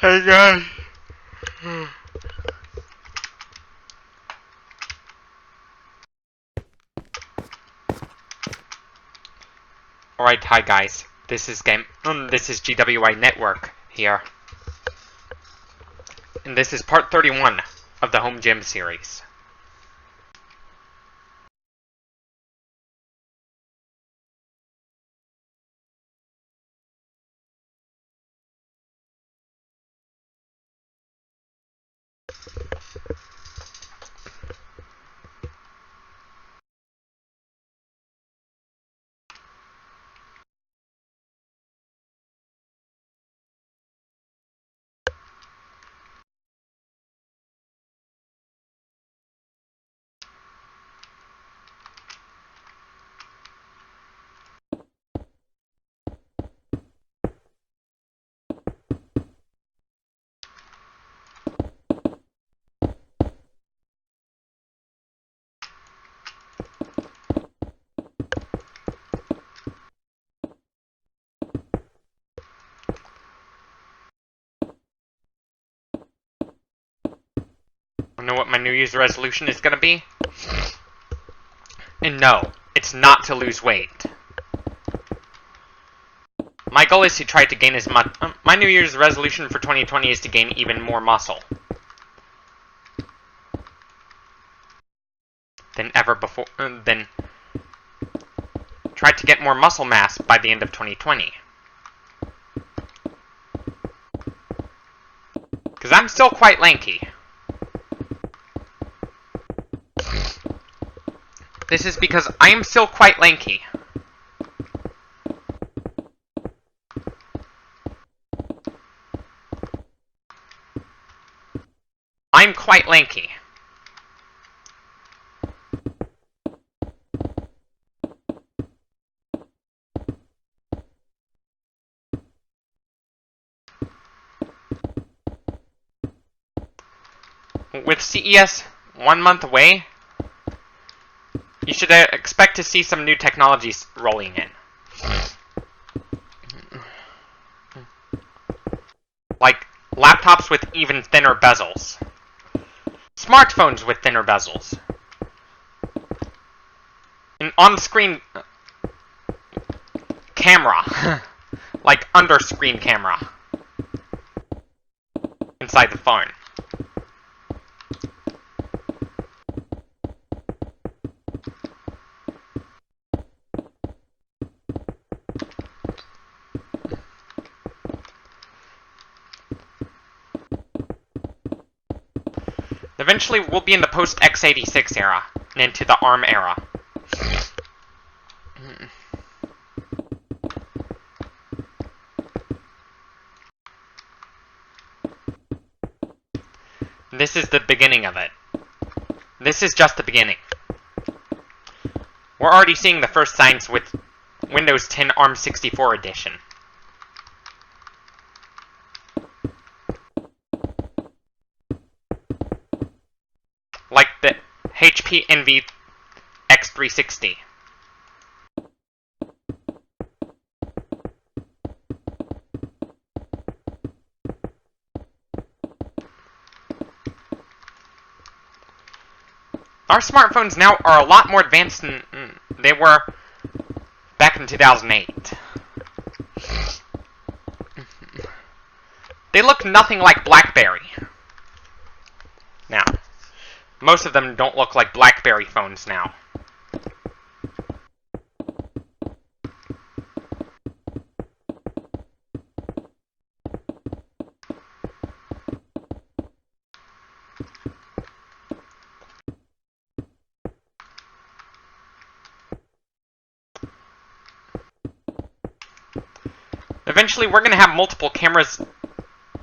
Hey guys. Alright, hi guys. This is GWI Network here. And this is part 31 of the Home Gym series. I know what my New Year's resolution is gonna be? And no, it's not to lose weight. My goal is to try to gain as much. My New Year's resolution for 2020 is to gain even more muscle than ever before. Then try to get more muscle mass by the end of 2020. Because I'm still quite lanky. This is because I am still quite lanky. I'm quite lanky. With CES 1 month away, you should expect to see some new technologies rolling in. Like laptops with even thinner bezels. Smartphones with thinner bezels. An on-screen camera. Like under-screen camera. Inside the phone. Eventually, we'll be in the post-x86 era, and into the ARM era. This is the beginning of it. This is just the beginning. We're already seeing the first signs with Windows 10 ARM 64 edition. Like the HP Envy X360. Our smartphones now are a lot more advanced than they were back in 2008. They look nothing like BlackBerry. Now, most of them don't look like BlackBerry phones now. Eventually, we're going to have multiple cameras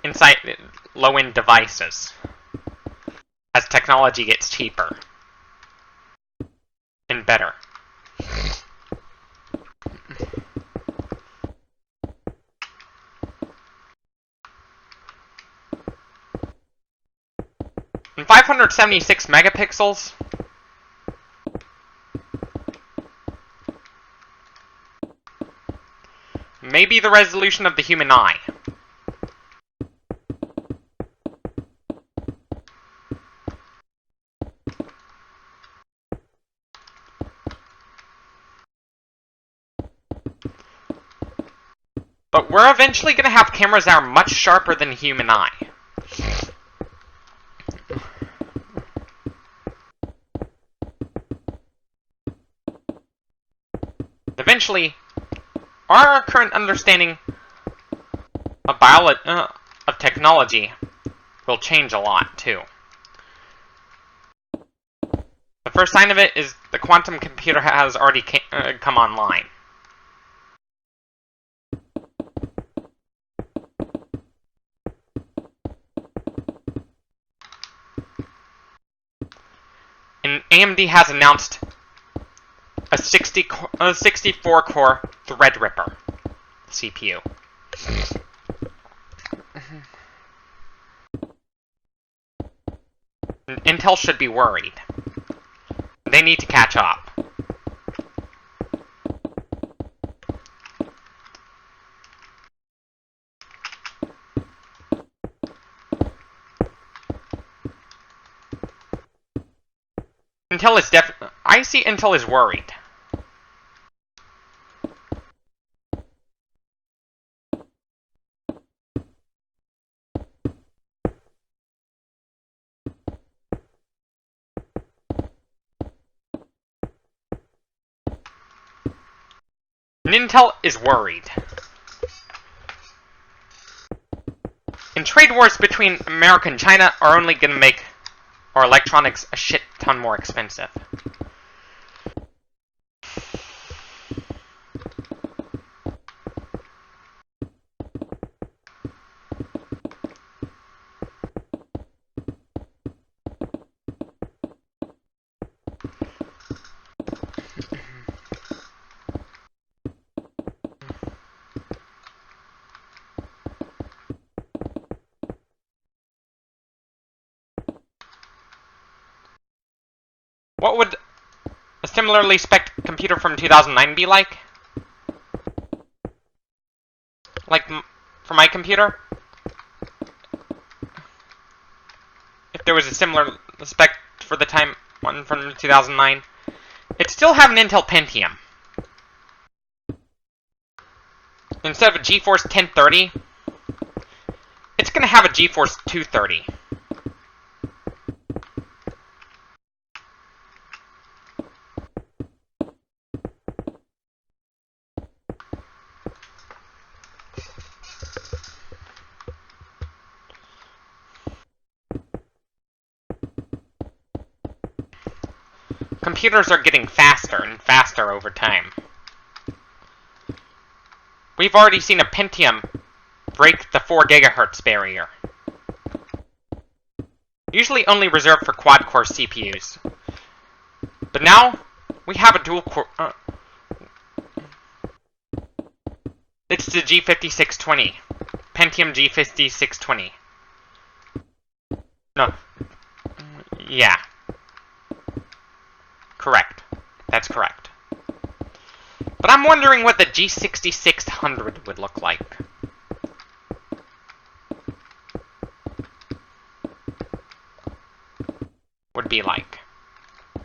inside low-end devices as technology gets cheaper and better. And 576 megapixels. Maybe the resolution of the human eye. But we're eventually going to have cameras that are much sharper than the human eye. Eventually, our current understanding of of technology will change a lot, too. The first sign of it is the quantum computer has already come online. And AMD has announced a 64-core Threadripper CPU. And Intel should be worried. They need to catch up. I see Intel is worried. Intel is worried. And trade wars between America and China are only going to make our electronics a shit ton more expensive. What would a similarly spec'd computer from 2009 be like? Like, for my computer? If there was a similar spec for the time one from 2009, it'd still have an Intel Pentium. Instead of a GeForce 1030, it's going to have a GeForce 230. Computers are getting faster and faster over time. We've already seen a Pentium break the 4 GHz barrier. Usually only reserved for quad-core CPUs. But now, we have a dual-core... it's the G5620. Pentium G5620. No. Yeah. Correct. That's correct. But I'm wondering what the G6600 would look like. Would be like.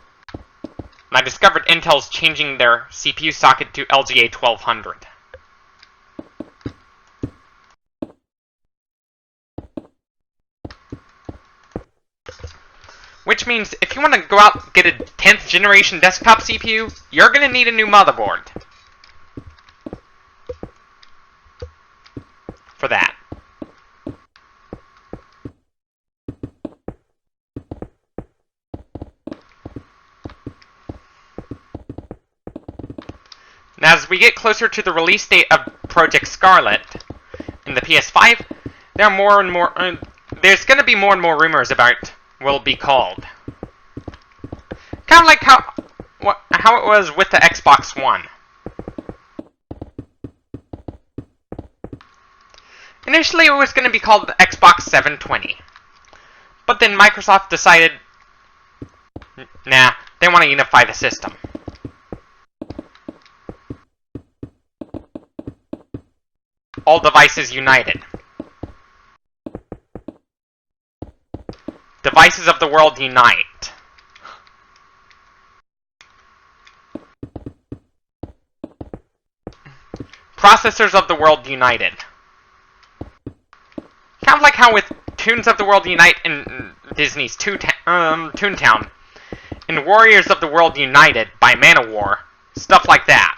And I discovered Intel's changing their CPU socket to LGA 1200. Which means, if you want to go out and get a 10th generation desktop CPU, you're going to need a new motherboard. For that. Now, as we get closer to the release date of Project Scarlet in the PS5, there are more and more... there's going to be more and more rumors about will be called. Kind of like how it was with the Xbox One. Initially, it was going to be called the Xbox 720. But then Microsoft decided, nah, they want to unify the system. All devices united. Devices of the world unite. Processors of the World United. Kind of like how with Tunes of the World Unite in Disney's Toontown, and Warriors of the World United by Manowar, stuff like that.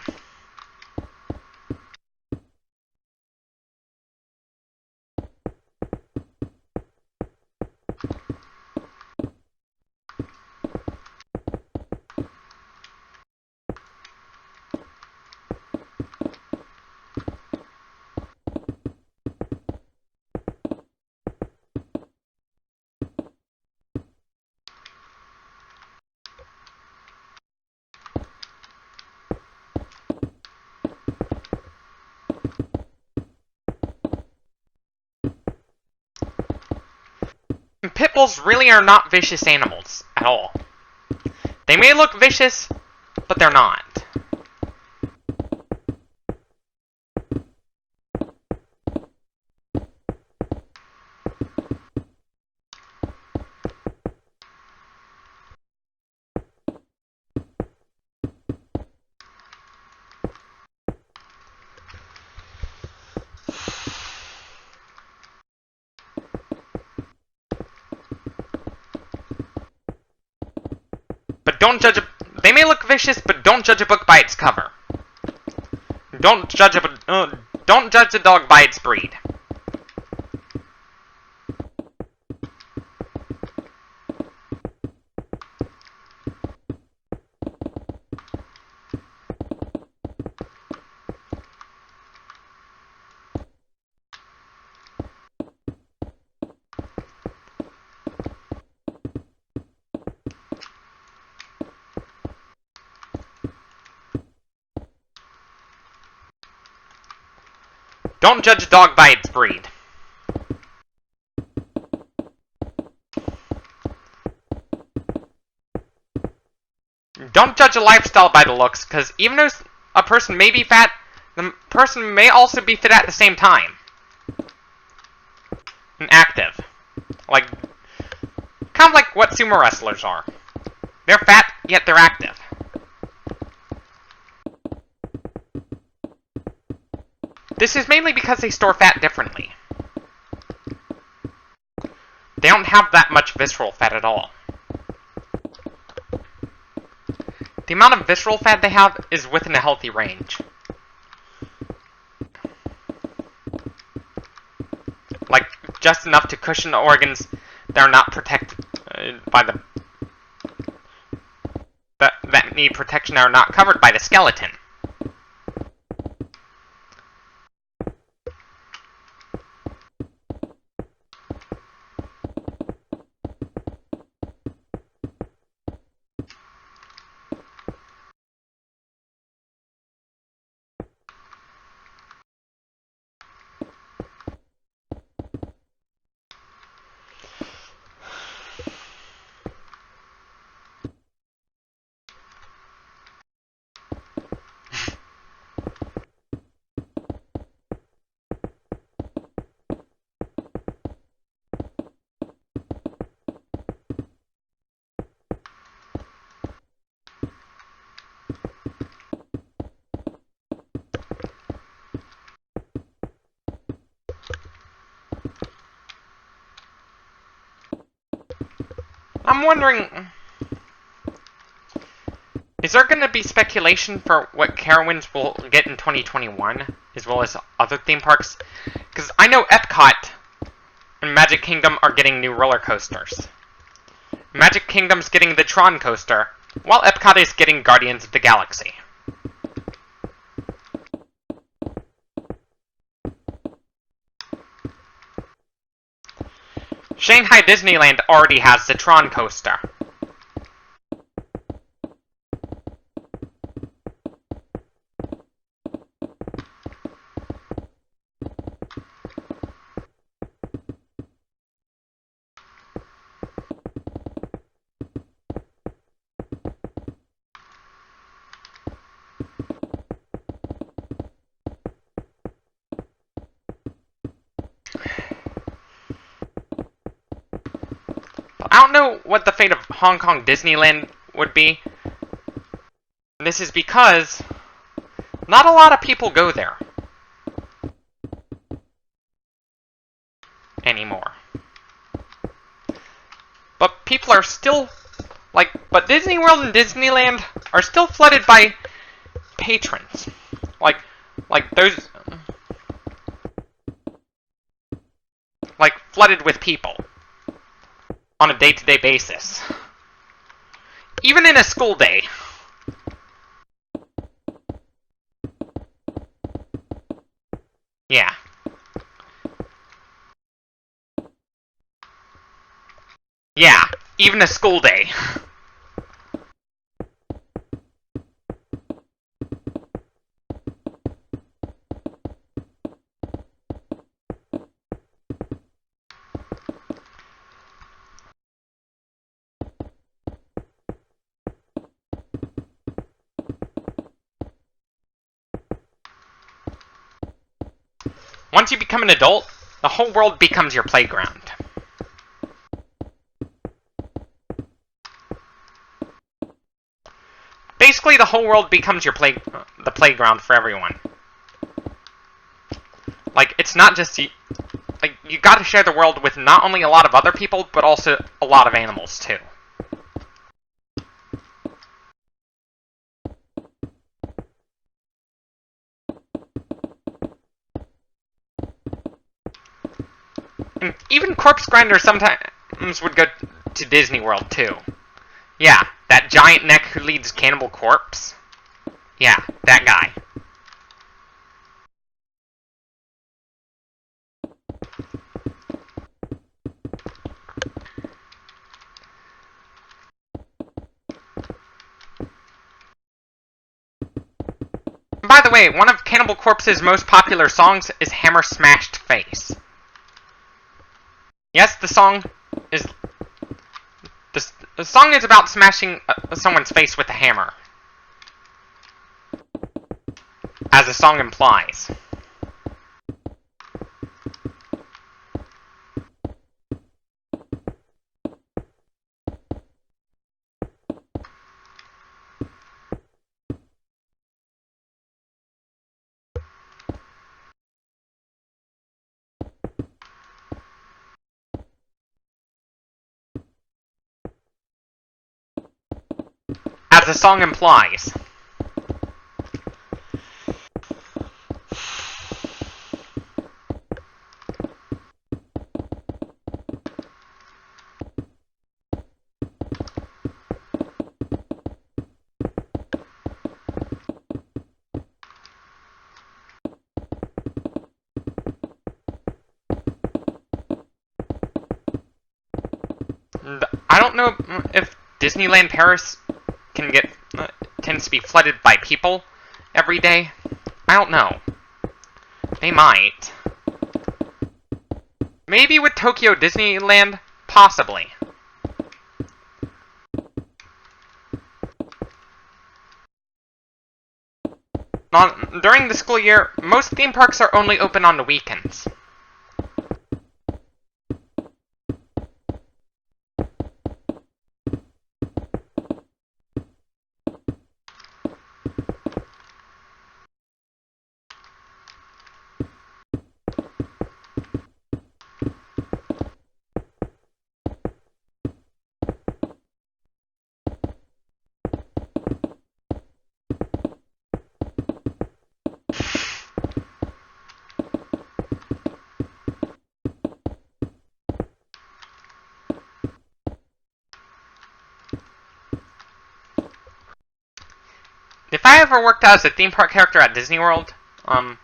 Pit bulls really are not vicious animals at all. They may look vicious, but they're not. They may look vicious, but don't judge a book by its cover. Don't judge a dog by its breed. Don't judge a dog by its breed. Don't judge a lifestyle by the looks, because even though a person may be fat, the person may also be fit at the same time. And active. Kind of like what sumo wrestlers are. They're fat, yet they're active. This is mainly because they store fat differently. They don't have that much visceral fat at all. The amount of visceral fat they have is within a healthy range. Like, just enough to cushion the organs that are not protected by the... that need protection that are not covered by the skeleton. I'm wondering, is there going to be speculation for what Carowinds will get in 2021, as well as other theme parks? Because I know Epcot and Magic Kingdom are getting new roller coasters. Magic Kingdom's getting the Tron coaster, while Epcot is getting Guardians of the Galaxy. Shanghai Disneyland already has the Tron coaster. I don't know what the fate of Hong Kong Disneyland would be. This is because not a lot of people go there. anymore. But people are still, but Disney World and Disneyland are still flooded by patrons. Those, flooded with people on a day-to-day basis. Even in a school day. Yeah. Yeah, even a school day. Once you become an adult, the whole world becomes your playground. Basically, the whole world becomes your the playground for everyone. It's not just you. You gotta share the world with not only a lot of other people, but also a lot of animals, too. And even corpse grinders sometimes would go to Disney World, too. Yeah, that giant neck who leads Cannibal Corpse. Yeah, that guy. By the way, one of Cannibal Corpse's most popular songs is Hammer Smashed Face. Yes, the song is about smashing someone's face with a hammer, as the song implies. As the song implies. I don't know if Disneyland Paris tends to be flooded by people every day. I don't know. They might. Maybe with Tokyo Disneyland? Possibly. During the school year, most theme parks are only open on the weekends. If I ever worked out as a theme park character at Disney World, there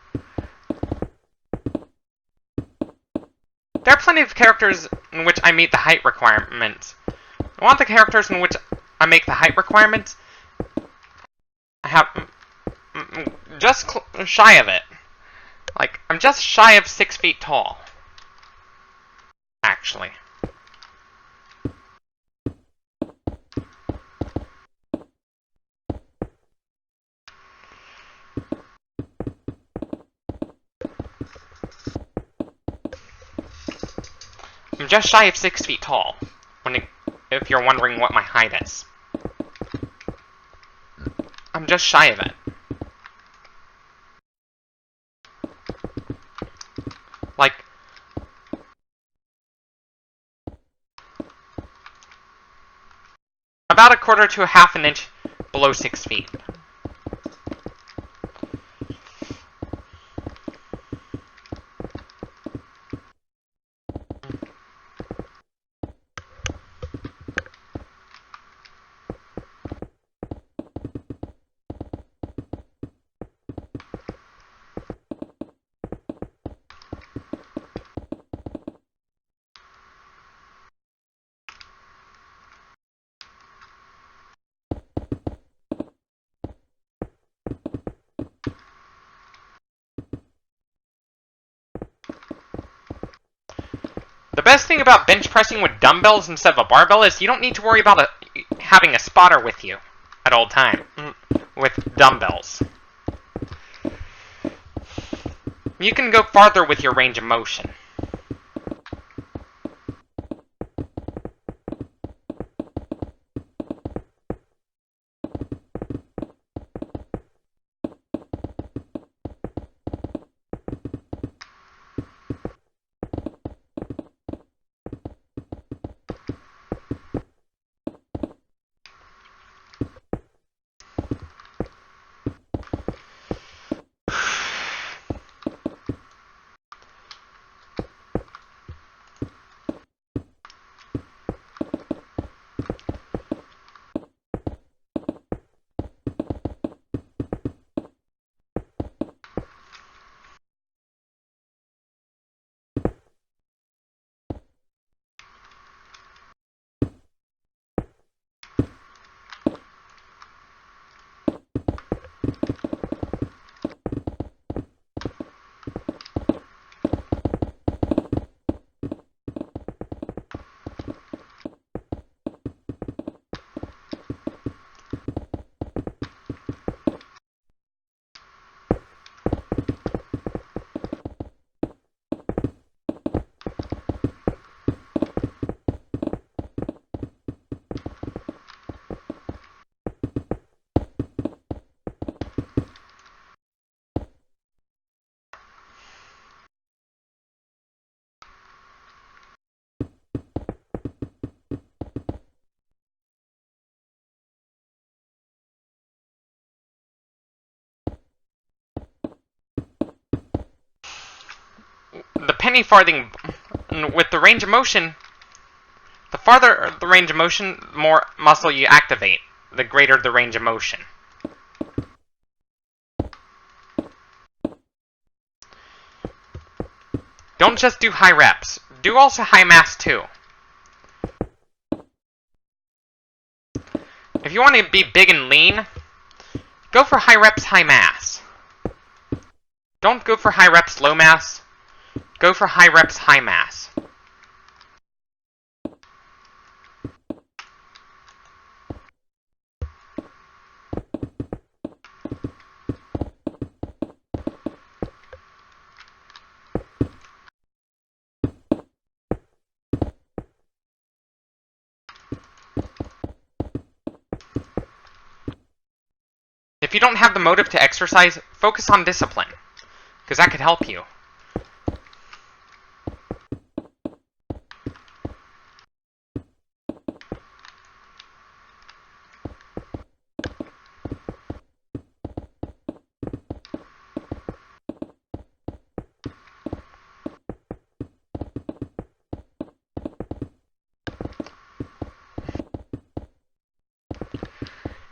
are plenty of characters in which I meet the height requirements. I want the characters in which I make the height requirements. I have just shy of it. I'm just shy of 6 feet tall. Actually. I'm just shy of 6 feet tall, if you're wondering what my height is. I'm just shy of it. about a quarter to a half an inch below 6 feet. The best thing about bench pressing with dumbbells instead of a barbell is you don't need to worry about having a spotter with you at all time with dumbbells. You can go farther with your range of motion. The penny farthing with the range of motion, the farther the range of motion, the more muscle you activate, the greater the range of motion. Don't just do high reps, do also high mass too. If you want to be big and lean, go for high reps, high mass. Don't go for high reps, low mass. Go for high reps, high mass. If you don't have the motive to exercise, focus on discipline, because that could help you.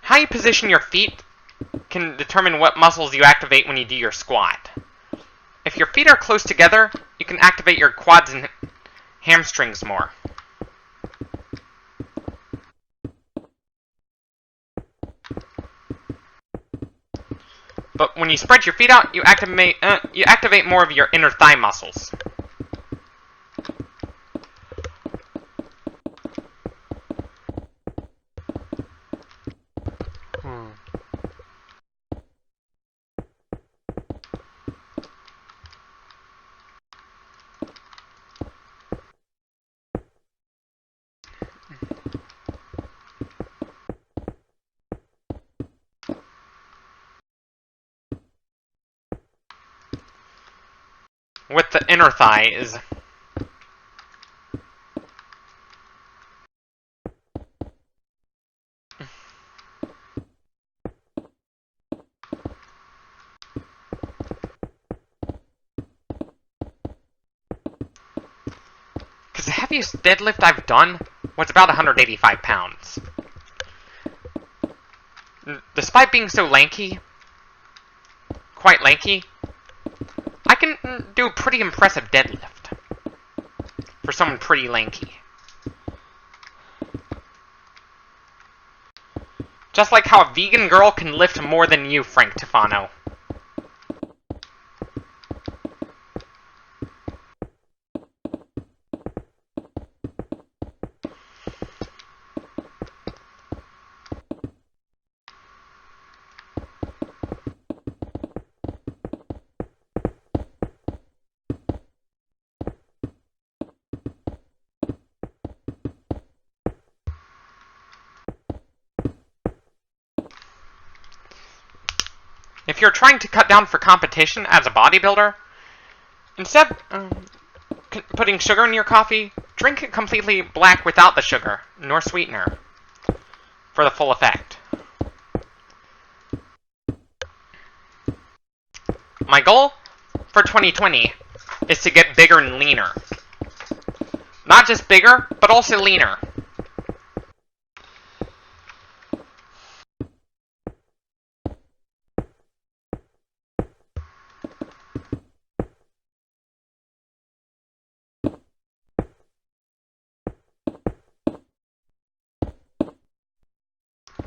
How you position your feet can determine what muscles you activate when you do your squat. If your feet are close together, you can activate your quads and hamstrings more. But when you spread your feet out, you activate more of your inner thigh muscles. With the inner thigh is heaviest deadlift I've done was about 185 pounds. Despite being so lanky, quite lanky, I can do a pretty impressive deadlift for someone pretty lanky. Just like how a vegan girl can lift more than you, Frank Tufano. If you're trying to cut down for competition as a bodybuilder, instead of putting sugar in your coffee, drink it completely black without the sugar, nor sweetener, for the full effect. My goal for 2020 is to get bigger and leaner. Not just bigger, but also leaner.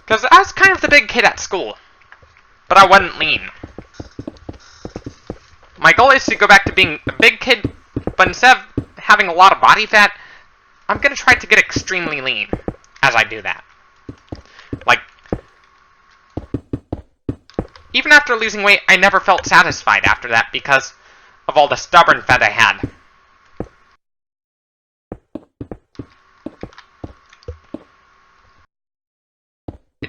Because I was kind of the big kid at school, but I wasn't lean. My goal is to go back to being a big kid, but instead of having a lot of body fat, I'm going to try to get extremely lean as I do that. Like, even after losing weight, I never felt satisfied after that because of all the stubborn fat I had.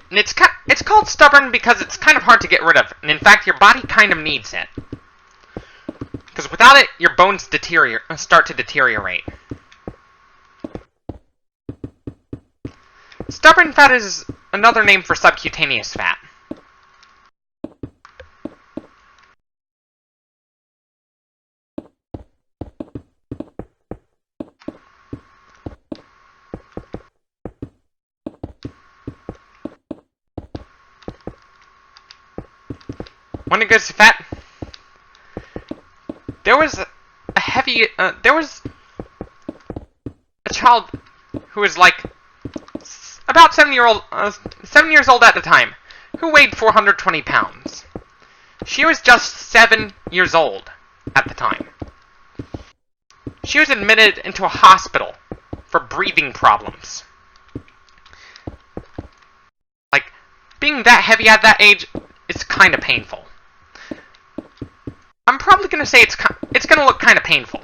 And it's called stubborn because it's kind of hard to get rid of, and in fact, your body kind of needs it. Because without it, your bones start to deteriorate. Stubborn fat is another name for subcutaneous fat. When it goes to fat, there was a child who was like about 7 years old at the time, who weighed 420 pounds. She was just 7 years old at the time. She was admitted into a hospital for breathing problems. Like, being that heavy at that age is kind of painful. I'm probably going to say it's going to look kind of painful.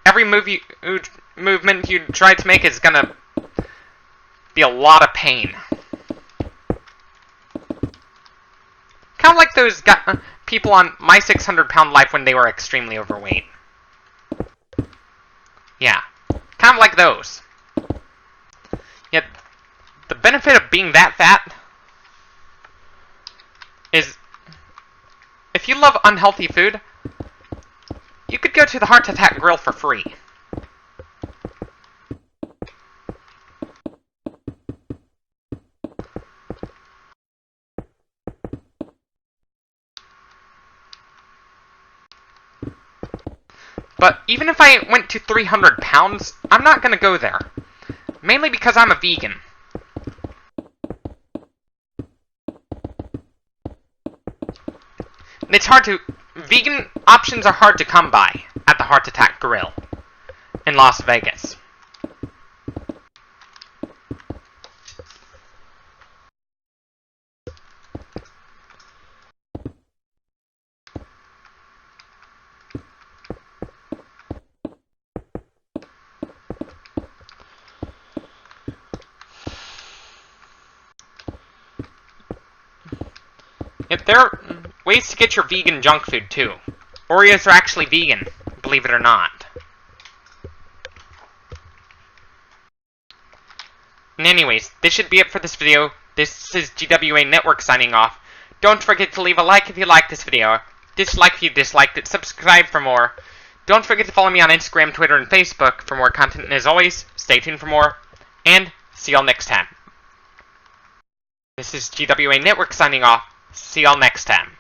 Every movement you try to make is going to be a lot of pain. Kind of like those people on My 600 Pound Life when they were extremely overweight. Yeah, kind of like those. Yet, the benefit of being that fat is, if you love unhealthy food, you could go to the Heart Attack Grill for free. But even if I went to 300 pounds, I'm not going to go there. Mainly because I'm a vegan. It's hard to... Vegan options are hard to come by at the Heart Attack Grill in Las Vegas. If there are ways to get your vegan junk food, too. Oreos are actually vegan, believe it or not. And anyways, this should be it for this video. This is GWA Network signing off. Don't forget to leave a like if you liked this video. Dislike if you disliked it. Subscribe for more. Don't forget to follow me on Instagram, Twitter, and Facebook for more content, and as always, stay tuned for more, and see y'all next time. This is GWA Network signing off. See y'all next time.